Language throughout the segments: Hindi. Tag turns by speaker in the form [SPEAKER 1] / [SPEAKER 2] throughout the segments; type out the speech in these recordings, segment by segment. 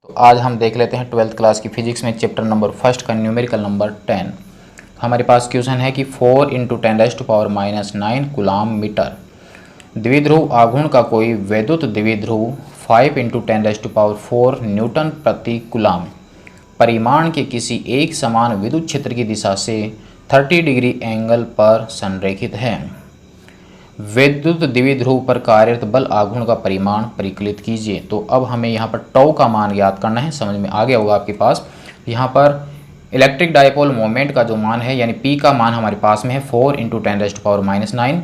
[SPEAKER 1] तो आज हम देख लेते हैं 12th क्लास की फिजिक्स में चैप्टर नंबर फर्स्ट का न्यूमेरिकल नंबर 10। हमारे पास क्वेश्चन है कि 4 × 10⁻⁹ कूलाम मीटर द्विध्रुव आघूर्ण का कोई वैद्युत द्विध्रुव 5 × 10⁴ न्यूटन प्रति कूलाम परिमाण के किसी एक समान विद्युत क्षेत्र की दिशा से 30 डिग्री एंगल पर संरेखित है। वैद्युत द्विध्रुव पर कार्यरत बल आघूर्ण का परिमाण परिकलित कीजिए। तो अब हमें यहाँ पर टॉ का मान ज्ञात करना है। समझ में आ गया होगा आपके पास। यहाँ पर इलेक्ट्रिक डायपोल मोमेंट का जो मान है यानी P का मान हमारे पास में है 4 × 10⁻⁹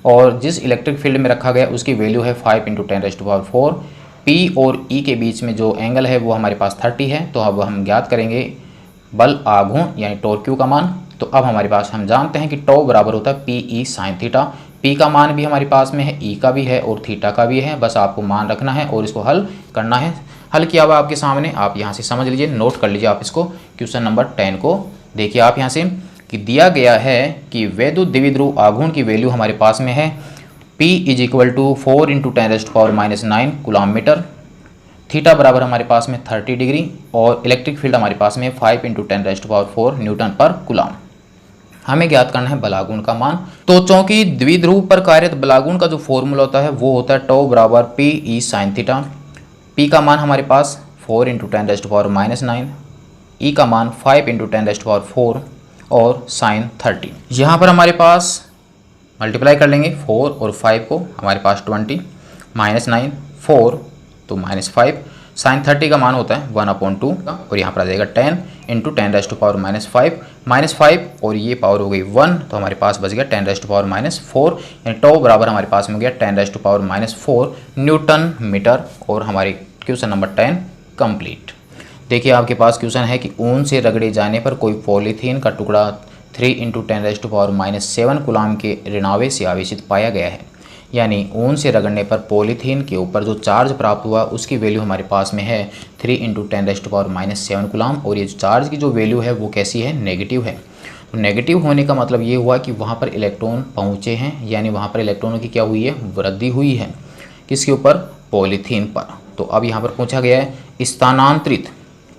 [SPEAKER 1] और जिस इलेक्ट्रिक फील्ड में रखा गया उसकी वैल्यू है 5 × 10⁴। P और E के बीच में जो एंगल है वो हमारे पास 30 है। तो अब हम ज्ञात करेंगे बल आघूर्ण यानी टॉर्क Q का मान। तो अब हमारे पास हम जानते हैं कि टॉ बराबर होता है PE sin थीटा। P का मान भी हमारे पास में है, E का भी है और थीटा का भी है। बस आपको मान रखना है और इसको हल करना है। हल किया हुआ आपके सामने, आप यहाँ से समझ लीजिए, नोट कर लीजिए आप इसको। क्वेश्चन नंबर 10 को देखिए आप यहाँ से कि दिया गया है कि वैद्युत द्विध्रुव आघूर्ण की वैल्यू हमारे पास में है P = 4 × 10⁻⁹ कूलाम मीटर। थीटा बराबर हमारे पास में 30 डिग्री और इलेक्ट्रिक फील्ड हमारे पास में 5 × 10⁴ न्यूटन पर कूलाम। हमें ज्ञात करना है बलागुण का मान। तो चूंकि द्विध्रुव पर कार्यरत बलागुण का जो फॉर्मूला होता है वो होता है टॉ बराबर PE sin थीटा। P का मान हमारे पास 4 × 10⁻⁹, E का मान 5 × 10⁴ और sin 30। यहाँ पर हमारे पास मल्टीप्लाई कर लेंगे 4 और 5 को, हमारे पास 20 -9 4 तो -5 sin 30 का मान होता है 1/2 का और यहाँ पर आ जाएगा 10 × 10⁻⁵ -5 और ये पावर हो गई 1 तो हमारे पास बच गया 10⁻⁴ यानी टॉ बराबर हमारे पास में हो गया 10⁻⁴ न्यूटन मीटर। और हमारे क्वेश्चन नंबर 10 कंप्लीट। देखिए आपके पास क्वेश्चन है कि ऊन से रगड़े जाने पर कोई पॉलीथीन का टुकड़ा 3 × 10⁻⁷ कूलाम के ऋणावेश से आवेशित पाया गया है। यानी ऊन से रगड़ने पर पॉलीथीन के ऊपर जो चार्ज प्राप्त हुआ उसकी वैल्यू हमारे पास में है 3 × 10⁻⁷ कूलाम और ये चार्ज की जो वैल्यू है वो कैसी है, नेगेटिव है। तो नेगेटिव होने का मतलब ये हुआ कि वहाँ पर इलेक्ट्रॉन पहुँचे हैं, यानी वहाँ पर इलेक्ट्रॉनों की क्या हुई है, वृद्धि हुई है। किसके ऊपर, पॉलीथीन पर। तो अब यहाँ पर पूछा गया है स्थानांतरित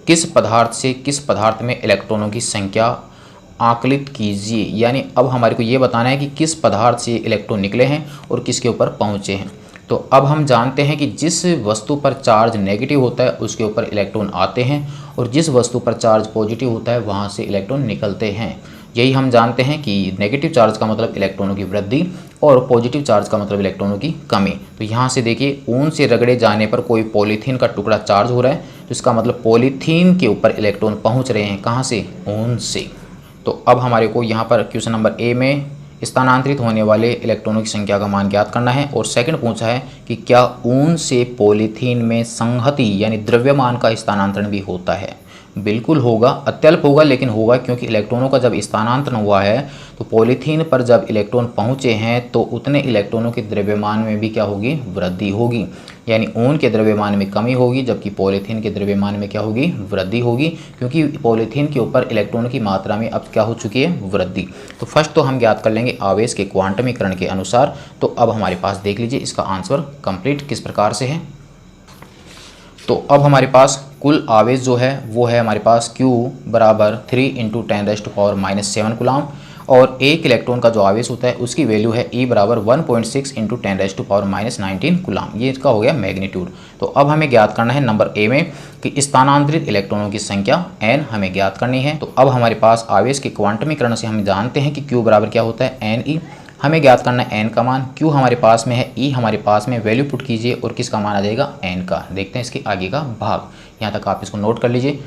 [SPEAKER 1] किस पदार्थ से किस पदार्थ में इलेक्ट्रॉनों की संख्या आकलित कीजिए। यानी अब हमारे को ये बताना है कि किस पदार्थ से इलेक्ट्रॉन निकले हैं और किसके ऊपर पहुँचे हैं। तो अब हम जानते हैं कि जिस वस्तु पर चार्ज नेगेटिव होता है उसके ऊपर इलेक्ट्रॉन आते हैं और जिस वस्तु पर चार्ज पॉजिटिव होता है वहाँ से इलेक्ट्रॉन निकलते हैं। यही हम जानते हैं कि नेगेटिव चार्ज का मतलब इलेक्ट्रॉनों की वृद्धि और पॉजिटिव चार्ज का मतलब इलेक्ट्रॉनों की कमी। तो यहाँ से देखिए ऊन से रगड़े जाने पर कोई पॉलीथीन का टुकड़ा चार्ज हो रहा है तो इसका मतलब पॉलीथीन के ऊपर इलेक्ट्रॉन पहुँच रहे हैं। कहाँ से, ऊन से। तो अब हमारे को यहाँ पर क्वेश्चन नंबर A में स्थानांतरित होने वाले इलेक्ट्रॉनों की संख्या का मान ज्ञात करना है और सेकंड पूछा है कि क्या ऊन से पॉलीथीन में संहति यानी द्रव्यमान का स्थानांतरण भी होता है। बिल्कुल होगा, अत्यल्प होगा लेकिन होगा, क्योंकि इलेक्ट्रॉनों का जब स्थानांतरण हुआ है तो पॉलीथीन पर जब इलेक्ट्रॉन पहुँचे हैं तो उतने इलेक्ट्रॉनों के द्रव्यमान में भी क्या होगी, वृद्धि होगी। यानी ऊन के द्रव्यमान में कमी होगी जबकि पॉलीथीन के द्रव्यमान में क्या होगी, वृद्धि होगी, क्योंकि पॉलीथीन के ऊपर इलेक्ट्रॉनों की मात्रा में अब क्या हो चुकी है, वृद्धि। तो फर्स्ट तो हम ज्ञात कर लेंगे आवेश के क्वांटमीकरण के अनुसार। तो अब हमारे पास देख लीजिए इसका आंसर कंप्लीट किस प्रकार से है। तो अब हमारे पास कुल आवेश जो है वो है हमारे पास Q बराबर 3 × 10⁻⁷ कूलाम और एक इलेक्ट्रॉन का जो आवेश होता है उसकी वैल्यू है E बराबर 1.6 × 10⁻⁻19 कूलाम। ये इसका हो गया मैग्नीट्यूड। तो अब हमें ज्ञात करना है नंबर A में कि स्थानांतरित इलेक्ट्रॉनों की संख्या n हमें ज्ञात करनी है। तो अब हमारे पास आवेश के क्वांटमीकरण से हम जानते हैं कि Q बराबर क्या होता है, NE। हमें ज्ञात करना है n का मान। Q हमारे पास में है, E हमारे पास में, वैल्यू पुट कीजिए और किसका मान आ जाएगा, n का। देखते हैं इसके आगे का भाग, यहाँ तक आप इसको नोट कर लीजिए।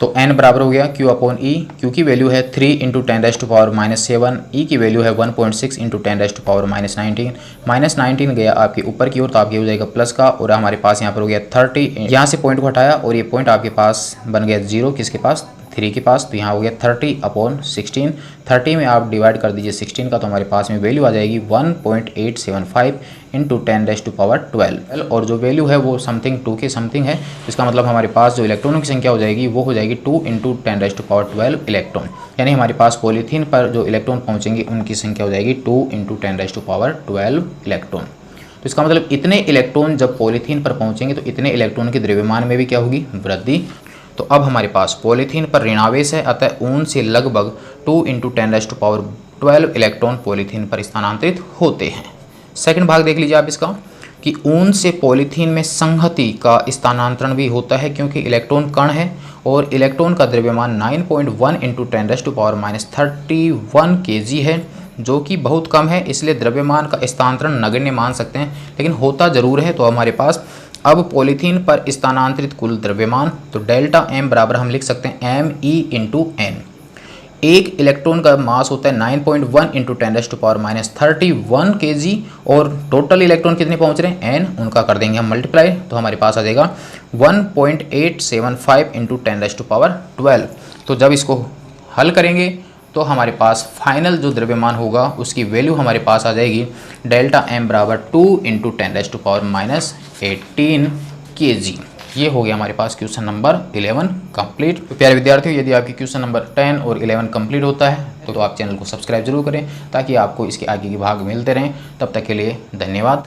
[SPEAKER 1] तो n बराबर हो गया Q/E। Q की वैल्यू है 3 × 10⁻⁷, E की वैल्यू है 1.6 × 10⁻⁻19 -19 गया आपके ऊपर की ओर तो आपके हो जाएगा प्लस का और हमारे पास यहाँ पर हो गया 30। यहाँ से पॉइंट को हटाया और ये पॉइंट आपके पास बन गया 0, किसके पास, 3 के पास। तो यहाँ हो गया 30/16। 30 में आप डिवाइड कर दीजिए 16 का तो हमारे पास में वैल्यू आ जाएगी 1.875 × 10⁻12 और जो वैल्यू है वो समथिंग 2 के समथिंग है। इसका मतलब हमारे पास जो इलेक्ट्रॉनों की संख्या हो जाएगी वो हो जाएगी 2 × 10⁻12 इलेक्ट्रॉन। यानी हमारे पास पॉलीथीन पर जो इलेक्ट्रॉन पहुँचेंगे उनकी संख्या हो जाएगी 2 × 10⁻12 इलेक्ट्रॉन। तो इसका मतलब इतने इलेक्ट्रॉन जब पॉलीथीन पर पहुंचेंगे तो इतने इलेक्ट्रॉन के द्रव्यमान में भी क्या होगी, वृद्धि। तो अब हमारे पास पॉलीथीन पर ऋणावेश है, अतः ऊन से लगभग 2 × 10⁻12 इलेक्ट्रॉन पॉलीथीन पर स्थानांतरित होते हैं। सेकंड भाग देख लीजिए आप इसका कि ऊन से पॉलीथीन में संहति का स्थानांतरण भी होता है, क्योंकि इलेक्ट्रॉन कण है और इलेक्ट्रॉन का द्रव्यमान 9.1 × 10⁻31 kg है, जो कि बहुत कम है, इसलिए द्रव्यमान का स्थानांतरण नगण्य मान सकते हैं, लेकिन होता जरूर है। तो हमारे पास अब पॉलीथीन पर स्थानांतरित कुल द्रव्यमान, तो डेल्टा एम बराबर हम लिख सकते हैं me/n। एक इलेक्ट्रॉन का मास होता है 9.1 × 10⁻31 kg और टोटल इलेक्ट्रॉन कितने पहुंच रहे हैं, n, उनका कर देंगे हम मल्टीप्लाई, तो हमारे पास आ जाएगा 1.875 × 10⁻12। तो जब इसको हल करेंगे तो हमारे पास फाइनल जो द्रव्यमान होगा उसकी वैल्यू हमारे पास आ जाएगी डेल्टा एम बराबर 2 × 10⁻18 kg। ये हो गया हमारे पास क्वेश्चन नंबर 11 कंप्लीट। तो प्यारे विद्यार्थियों, यदि आपकी क्वेश्चन नंबर 10 और 11 कंप्लीट होता है तो आप चैनल को सब्सक्राइब जरूर करें, ताकि आपको इसके आगे के भाग मिलते रहें। तब तक के लिए धन्यवाद।